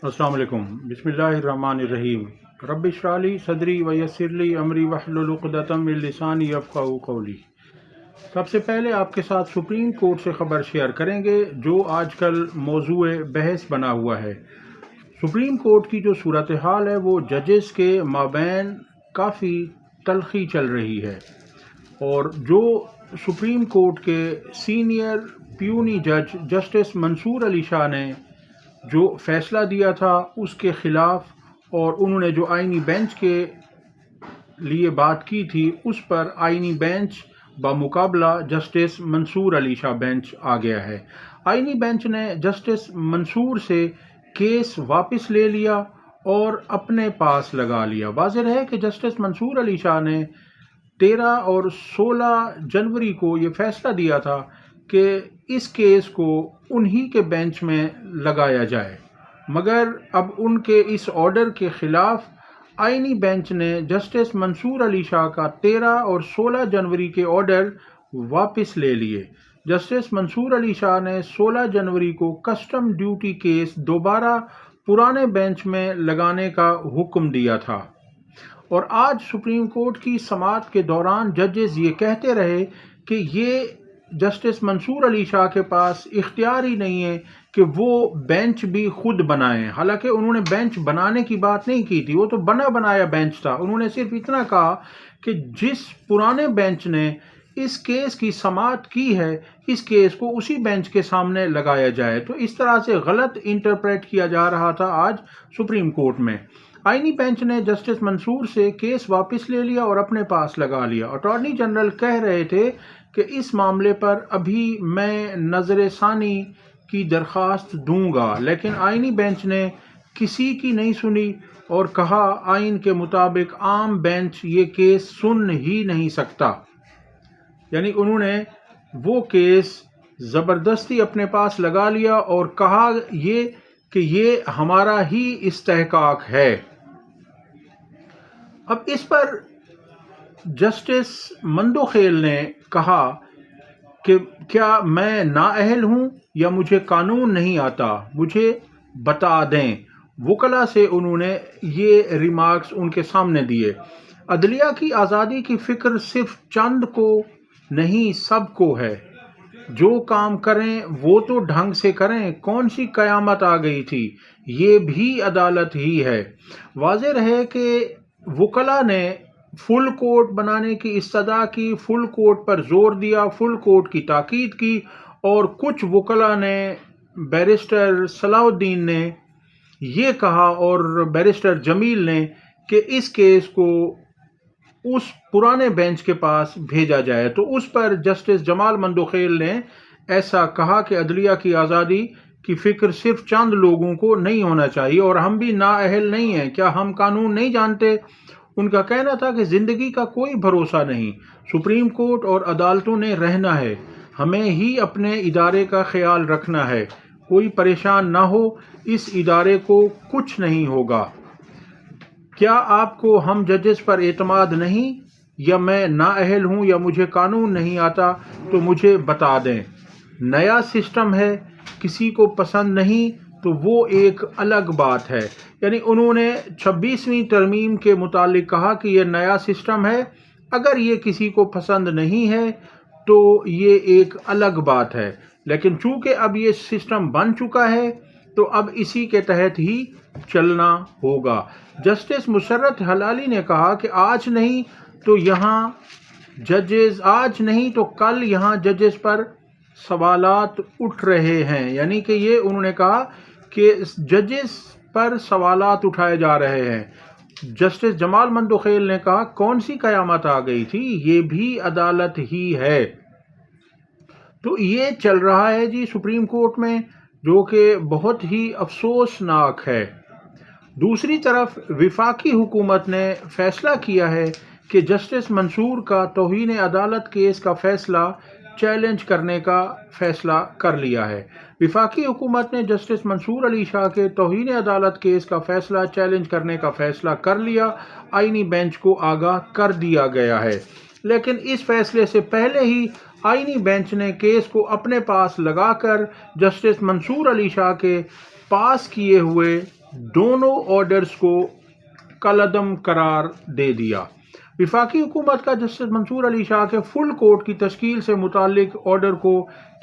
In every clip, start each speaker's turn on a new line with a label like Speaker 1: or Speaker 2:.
Speaker 1: السلام علیکم۔ بسم اللہ الرحمن الرحیم۔ رب اشرح لی صدری ویسر لی امری واحلل عقدۃ من لسانی یفقہوا قولی۔ سب سے پہلے آپ کے ساتھ سپریم کورٹ سے خبر شیئر کریں گے جو آج کل موضوع بحث بنا ہوا ہے۔ سپریم کورٹ کی جو صورتحال ہے وہ ججز کے مابین کافی تلخی چل رہی ہے، اور جو سپریم کورٹ کے سینئر پیونی جج جسٹس منصور علی شاہ نے جو فیصلہ دیا تھا اس کے خلاف، اور انہوں نے جو آئینی بینچ کے لیے بات کی تھی اس پر آئینی بینچ بمقابلہ جسٹس منصور علی شاہ بینچ آ گیا ہے۔ آئینی بینچ نے جسٹس منصور سے کیس واپس لے لیا اور اپنے پاس لگا لیا۔ واضح ہے کہ جسٹس منصور علی شاہ نے 13 اور 16 جنوری کو یہ فیصلہ دیا تھا کہ اس کیس کو انہی کے بینچ میں لگایا جائے، مگر اب ان کے اس آرڈر کے خلاف آئینی بینچ نے جسٹس منصور علی شاہ کا 13 اور 16 جنوری کے آرڈر واپس لے لیے۔ جسٹس منصور علی شاہ نے 16 جنوری کو کسٹم ڈیوٹی کیس دوبارہ پرانے بینچ میں لگانے کا حکم دیا تھا، اور آج سپریم کورٹ کی سماعت کے دوران ججز یہ کہتے رہے کہ یہ جسٹس منصور علی شاہ کے پاس اختیار ہی نہیں ہے کہ وہ بینچ بھی خود بنائیں، حالانکہ انہوں نے بینچ بنانے کی بات نہیں کی تھی، وہ تو بنا بنایا بینچ تھا۔ انہوں نے صرف اتنا کہا کہ جس پرانے بینچ نے اس کیس کی سماعت کی ہے اس کیس کو اسی بینچ کے سامنے لگایا جائے، تو اس طرح سے غلط انٹرپریٹ کیا جا رہا تھا آج سپریم کورٹ میں۔ آئینی بینچ نے جسٹس منصور سے کیس واپس لے لیا اور اپنے پاس لگا لیا۔ اٹارنی جنرل کہہ رہے تھے کہ اس معاملے پر ابھی میں نظر ثانی کی درخواست دوں گا، لیکن آئینی بینچ نے کسی کی نہیں سنی اور کہا آئین کے مطابق عام بینچ یہ کیس سن ہی نہیں سکتا، یعنی انہوں نے وہ کیس زبردستی اپنے پاس لگا لیا اور کہا یہ کہ یہ ہمارا ہی استحقاق ہے۔ اب اس پر جسٹس مندوخیل نے کہا کہ کیا میں نااہل ہوں یا مجھے قانون نہیں آتا، مجھے بتا دیں۔ وکلاء سے انہوں نے یہ ریمارکس ان کے سامنے دیے۔ عدلیہ کی آزادی کی فکر صرف چند کو نہیں سب کو ہے، جو کام کریں وہ تو ڈھنگ سے کریں، کون سی قیامت آ گئی تھی، یہ بھی عدالت ہی ہے۔ واضح رہے کہ وکلاء نے فل کورٹ بنانے کی استدعا کی، فل کورٹ پر زور دیا، فل کورٹ کی تاکید کی، اور کچھ وکلاء نے، بیرسٹر صلاح الدین نے یہ کہا اور بیرسٹر جمیل نے کہ اس کیس کو اس پرانے بینچ کے پاس بھیجا جائے، تو اس پر جسٹس جمال مندوخیل نے ایسا کہا کہ عدلیہ کی آزادی کی فکر صرف چند لوگوں کو نہیں ہونا چاہیے، اور ہم بھی نااہل نہیں ہیں، کیا ہم قانون نہیں جانتے؟ ان کا کہنا تھا کہ زندگی کا کوئی بھروسہ نہیں، سپریم کورٹ اور عدالتوں نے رہنا ہے، ہمیں ہی اپنے ادارے کا خیال رکھنا ہے، کوئی پریشان نہ ہو، اس ادارے کو کچھ نہیں ہوگا۔ کیا آپ کو ہم ججز پر اعتماد نہیں، یا میں نااہل ہوں یا مجھے قانون نہیں آتا، تو مجھے بتا دیں۔ نیا سسٹم ہے، کسی کو پسند نہیں تو وہ ایک الگ بات ہے، یعنی انہوں نے 26ویں ترمیم کے متعلق کہا کہ یہ نیا سسٹم ہے، اگر یہ کسی کو پسند نہیں ہے تو یہ ایک الگ بات ہے، لیکن چونکہ اب یہ سسٹم بن چکا ہے تو اب اسی کے تحت ہی چلنا ہوگا۔ جسٹس مسرت ہلالی نے کہا کہ آج نہیں تو کل یہاں ججز پر سوالات اٹھ رہے ہیں، یعنی کہ یہ انہوں نے کہا کہ ججز پر سوالات اٹھائے جا رہے ہیں۔ جسٹس جمال مندوخیل نے کہا کون سی قیامت آ گئی تھی، یہ بھی عدالت ہی ہے۔ تو یہ چل رہا ہے جی سپریم کورٹ میں، جو کہ بہت ہی افسوسناک ہے۔ دوسری طرف وفاقی حکومت نے فیصلہ کیا ہے کہ جسٹس منصور کا توہین عدالت کیس کا فیصلہ چیلنج کرنے کا فیصلہ کر لیا ہے۔ وفاقی حکومت نے جسٹس منصور علی شاہ کے توہین عدالت کیس کا فیصلہ چیلنج کرنے کا فیصلہ کر لیا، آئینی بینچ کو آگاہ کر دیا گیا ہے، لیکن اس فیصلے سے پہلے ہی آئینی بینچ نے کیس کو اپنے پاس لگا کر جسٹس منصور علی شاہ کے پاس کیے ہوئے دونوں آرڈرز کو کالعدم قرار دے دیا۔ وفاقی حکومت کا جسٹس منصور علی شاہ کے فل کورٹ کی تشکیل سے متعلق آرڈر کو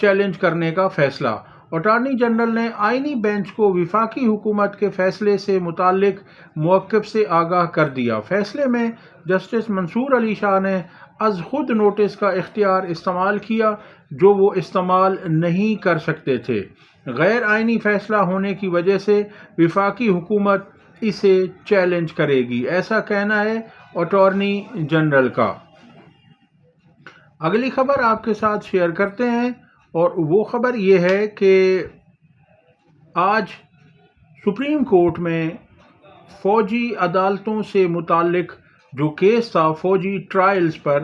Speaker 1: چیلنج کرنے کا فیصلہ۔ اٹارنی جنرل نے آئینی بینچ کو وفاقی حکومت کے فیصلے سے متعلق موقف سے آگاہ کر دیا۔ فیصلے میں جسٹس منصور علی شاہ نے از خود نوٹس کا اختیار استعمال کیا جو وہ استعمال نہیں کر سکتے تھے۔ غیر آئینی فیصلہ ہونے کی وجہ سے وفاقی حکومت اسے چیلنج کرے گی، ایسا کہنا ہے اٹارنی جنرل کا۔ اگلی خبر آپ کے ساتھ شیئر کرتے ہیں، اور وہ خبر یہ ہے کہ آج سپریم کورٹ میں فوجی عدالتوں سے متعلق جو کیس تھا فوجی ٹرائلز پر،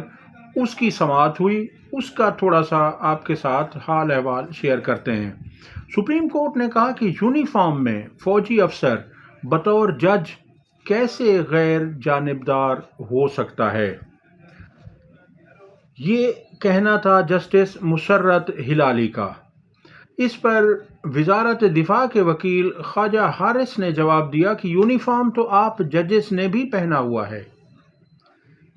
Speaker 1: اس کی سماعت ہوئی۔ اس کا تھوڑا سا آپ کے ساتھ حال احوال شیئر کرتے ہیں۔ سپریم کورٹ نے کہا کہ یونیفارم میں فوجی افسر بطور جج کیسے غیر جانبدار ہو سکتا ہے؟ یہ کہنا تھا جسٹس مسرت ہلالی کا۔ اس پر وزارت دفاع کے وکیل خواجہ حارث نے جواب دیا کہ یونیفارم تو آپ ججز نے بھی پہنا ہوا ہے۔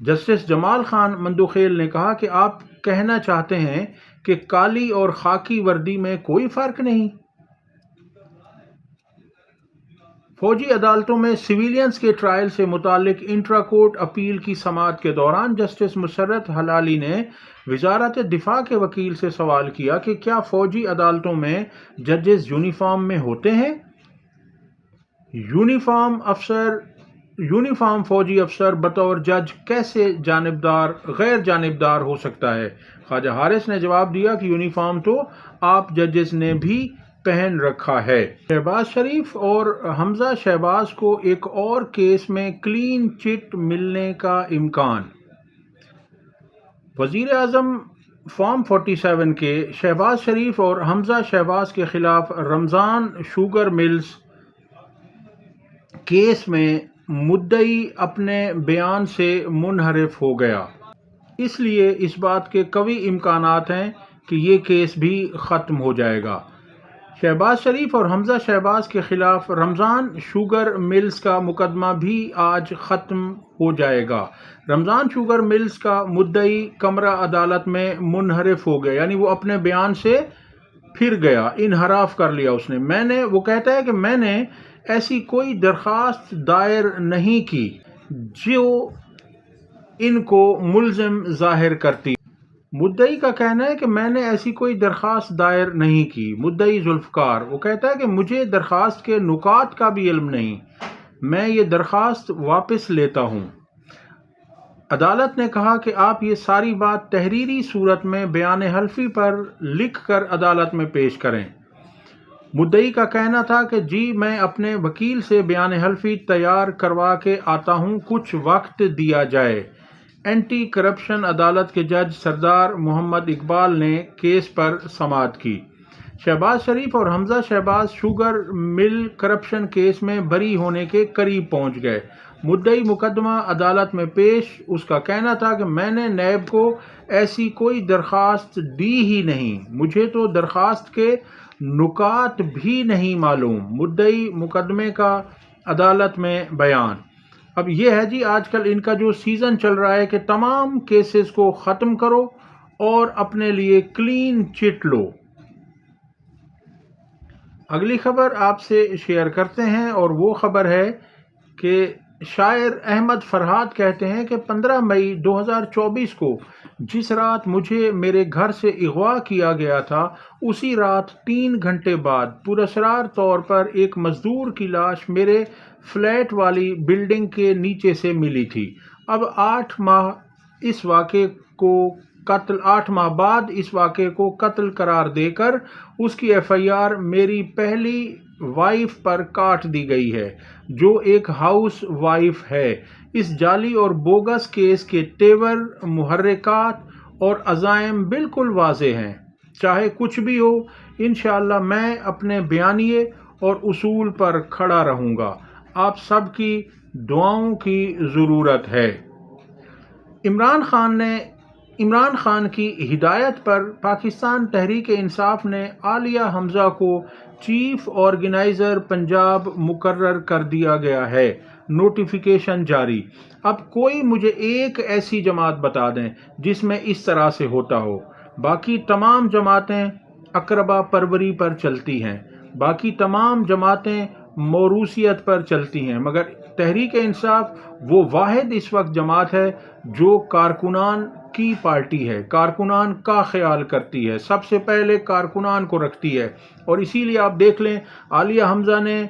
Speaker 1: جسٹس جمال خان مندوخیل نے کہا کہ آپ کہنا چاہتے ہیں کہ کالی اور خاکی وردی میں کوئی فرق نہیں۔ فوجی عدالتوں میں سویلینز کے ٹرائل سے متعلق انٹرا کورٹ اپیل کی سماعت کے دوران جسٹس مسرت ہلالی نے وزارت دفاع کے وکیل سے سوال کیا کہ کیا فوجی عدالتوں میں ججز یونیفارم میں ہوتے ہیں؟ یونیفارم فوجی افسر بطور جج کیسے غیر جانبدار ہو سکتا ہے؟ خواجہ حارث نے جواب دیا کہ یونیفارم تو آپ ججز نے بھی پہن رکھا ہے۔ شہباز شریف اور حمزہ شہباز کو ایک اور کیس میں کلین چٹ ملنے کا امکان۔ وزیر اعظم فارم 47 کے شہباز شریف اور حمزہ شہباز کے خلاف رمضان شوگر ملز کیس میں مدعی اپنے بیان سے منحرف ہو گیا، اس لیے اس بات کے قوی امکانات ہیں کہ یہ کیس بھی ختم ہو جائے گا۔ شہباز شریف اور حمزہ شہباز کے خلاف رمضان شوگر ملز کا مقدمہ بھی آج ختم ہو جائے گا۔ رمضان شوگر ملز کا مدعی کمرہ عدالت میں منحرف ہو گیا، یعنی وہ اپنے بیان سے پھر گیا، انحراف کر لیا اس نے۔ وہ کہتا ہے کہ میں نے ایسی کوئی درخواست دائر نہیں کی جو ان کو ملزم ظاہر کرتی۔ مدعی کا کہنا ہے کہ میں نے ایسی کوئی درخواست دائر نہیں کی۔ مدعی ذوالفقار وہ کہتا ہے کہ مجھے درخواست کے نکات کا بھی علم نہیں، میں یہ درخواست واپس لیتا ہوں۔ عدالت نے کہا کہ آپ یہ ساری بات تحریری صورت میں بیان حلفی پر لکھ کر عدالت میں پیش کریں۔ مدعی کا کہنا تھا کہ جی میں اپنے وکیل سے بیان حلفی تیار کروا کے آتا ہوں، کچھ وقت دیا جائے۔ اینٹی کرپشن عدالت کے جج سردار محمد اقبال نے کیس پر سماعت کی۔ شہباز شریف اور Hamza Shahbaz sugar mill corruption case میں بری ہونے کے قریب پہنچ گئے۔ مدعی مقدمہ عدالت میں پیش، اس کا کہنا تھا کہ میں نے نیب کو ایسی کوئی درخواست دی ہی نہیں، مجھے تو درخواست کے نکات بھی نہیں معلوم۔ مدعی مقدمے کا عدالت میں بیان۔ اب یہ ہے جی آج کل ان کا جو سیزن چل رہا ہے کہ تمام کیسز کو ختم کرو اور اپنے لیے کلین چٹ لو۔ اگلی خبر آپ سے شیئر کرتے ہیں، اور وہ خبر ہے کہ شاعر احمد فرحات کہتے ہیں کہ 15 مئی 2024 کو جس رات مجھے میرے گھر سے اغوا کیا گیا تھا، اسی رات 3 گھنٹے بعد پراسرار طور پر ایک مزدور کی لاش میرے فلیٹ والی بلڈنگ کے نیچے سے ملی تھی۔ اب 8 ماہ بعد اس واقعے کو قتل قرار دے کر اس کی FIR میری پہلی وائف پر کاٹ دی گئی ہے، جو ایک ہاؤس وائف ہے۔ اس جعلی اور بوگس کیس کے تیور، محرکات اور عزائم بالکل واضح ہیں۔ چاہے کچھ بھی ہو، انشاءاللہ میں اپنے بیانیے اور اصول پر کھڑا رہوں گا۔ آپ سب کی دعاؤں کی ضرورت ہے۔ عمران خان نے عمران خان کی ہدایت پر پاکستان تحریک انصاف نے عالیہ حمزہ کو چیف آرگنائزر پنجاب مقرر کر دیا گیا ہے، نوٹیفیکیشن جاری۔ اب کوئی مجھے ایک ایسی جماعت بتا دیں جس میں اس طرح سے ہوتا ہو۔ باقی تمام جماعتیں اقربا پروری پر چلتی ہیں، باقی تمام جماعتیں موروثیت پر چلتی ہیں، مگر تحریک انصاف وہ واحد اس وقت جماعت ہے جو کارکنان کی پارٹی ہے، کارکنان کا خیال کرتی ہے، سب سے پہلے کارکنان کو رکھتی ہے۔ اور اسی لیے آپ دیکھ لیں عالیہ حمزہ نے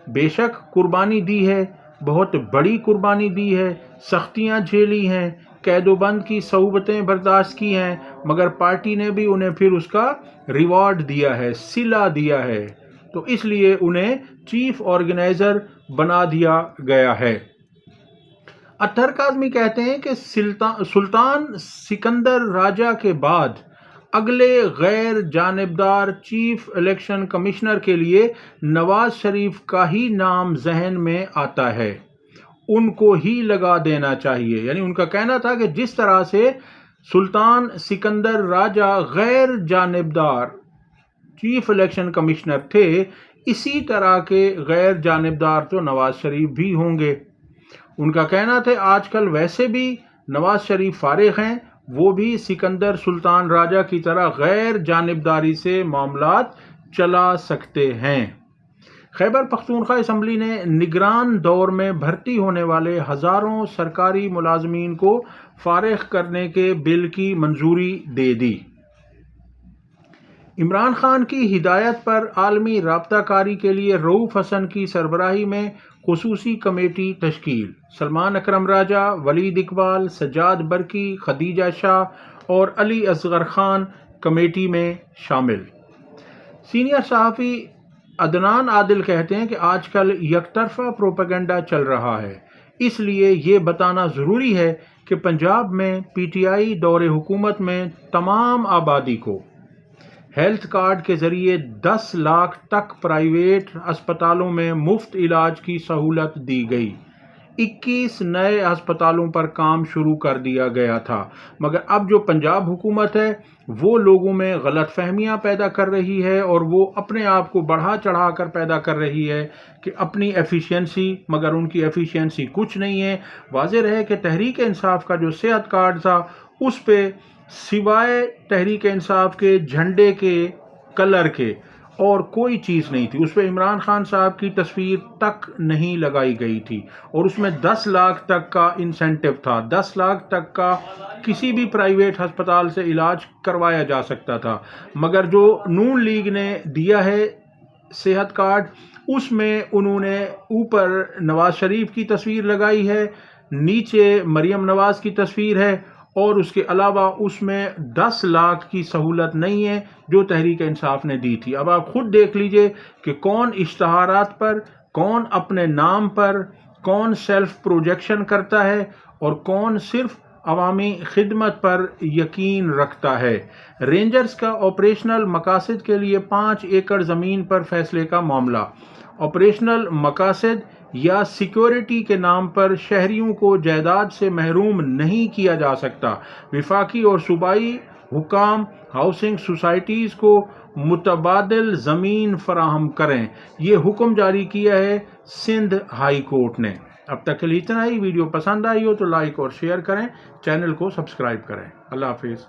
Speaker 1: بے شک قربانی دی ہے، بہت بڑی قربانی دی ہے، سختیاں جھیلی ہیں، قید و بند کی صعوبتیں برداشت کی ہیں، مگر پارٹی نے بھی انہیں پھر اس کا ریوارڈ دیا ہے، صلہ دیا ہے، تو اس لیے انہیں چیف آرگنائزر بنا دیا گیا ہے۔ اطہر کاظمی کہتے ہیں کہ سلطان سکندر راجہ کے بعد اگلے غیر جانبدار چیف الیکشن کمشنر کے لیے نواز شریف کا ہی نام ذہن میں آتا ہے، ان کو ہی لگا دینا چاہیے۔ یعنی ان کا کہنا تھا کہ جس طرح سے سلطان سکندر راجہ غیر جانبدار چیف الیکشن کمشنر تھے، اسی طرح کے غیر جانبدار تو نواز شریف بھی ہوں گے۔ ان کا کہنا تھا آج کل ویسے بھی نواز شریف فارغ ہیں، وہ بھی سکندر سلطان راجہ کی طرح غیر جانبداری سے معاملات چلا سکتے ہیں۔ خیبر پختونخوا اسمبلی نے نگران دور میں بھرتی ہونے والے ہزاروں سرکاری ملازمین کو فارغ کرنے کے بل کی منظوری دے دی۔ عمران خان کی ہدایت پر عالمی رابطہ کاری کے لیے رؤوف حسن کی سربراہی میں خصوصی کمیٹی تشکیل۔ سلمان اکرم راجہ، ولید اقبال، سجاد برقی، خدیجہ شاہ اور علی اصغر خان کمیٹی میں شامل۔ سینئر صحافی عدنان عادل کہتے ہیں کہ آج کل یک طرفہ پروپیگنڈا چل رہا ہے، اس لیے یہ بتانا ضروری ہے کہ پنجاب میں پی ٹی آئی دور حکومت میں تمام آبادی کو ہیلتھ کارڈ کے ذریعے 10 لاکھ تک پرائیویٹ اسپتالوں میں مفت علاج کی سہولت دی گئی۔ 21 نئے ہسپتالوں پر کام شروع کر دیا گیا تھا، مگر اب جو پنجاب حکومت ہے وہ لوگوں میں غلط فہمیاں پیدا کر رہی ہے اور وہ اپنے آپ کو بڑھا چڑھا کر پیدا کر رہی ہے کہ اپنی ایفیشینسی، مگر ان کی ایفیشینسی کچھ نہیں ہے۔ واضح رہے کہ تحریک انصاف کا جو صحت کارڈ تھا اس پہ سوائے تحریک انصاف کے جھنڈے کے کلر کے اور کوئی چیز نہیں تھی، اس پہ عمران خان صاحب کی تصویر تک نہیں لگائی گئی تھی، اور اس میں 10 لاکھ تک کا انسینٹیو تھا، 10 لاکھ تک کا کسی بھی پرائیویٹ ہسپتال سے علاج کروایا جا سکتا تھا۔ مگر جو نون لیگ نے دیا ہے صحت کارڈ، اس میں انہوں نے اوپر نواز شریف کی تصویر لگائی ہے، نیچے مریم نواز کی تصویر ہے، اور اس کے علاوہ اس میں 10 لاکھ کی سہولت نہیں ہے جو تحریک انصاف نے دی تھی۔ اب آپ خود دیکھ لیجئے کہ کون اشتہارات پر، کون اپنے نام پر، کون سیلف پروجیکشن کرتا ہے اور کون صرف عوامی خدمت پر یقین رکھتا ہے۔ رینجرز کا آپریشنل مقاصد کے لیے 5 ایکڑ زمین پر فیصلے کا معاملہ۔ آپریشنل مقاصد یا سیکیورٹی کے نام پر شہریوں کو جائیداد سے محروم نہیں کیا جا سکتا۔ وفاقی اور صوبائی حکام ہاؤسنگ سوسائٹیز کو متبادل زمین فراہم کریں، یہ حکم جاری کیا ہے سندھ ہائی کورٹ نے۔ اب تک کے لیے اتنا ہی۔ ویڈیو پسند آئی ہو تو لائک اور شیئر کریں، چینل کو سبسکرائب کریں۔ اللہ حافظ۔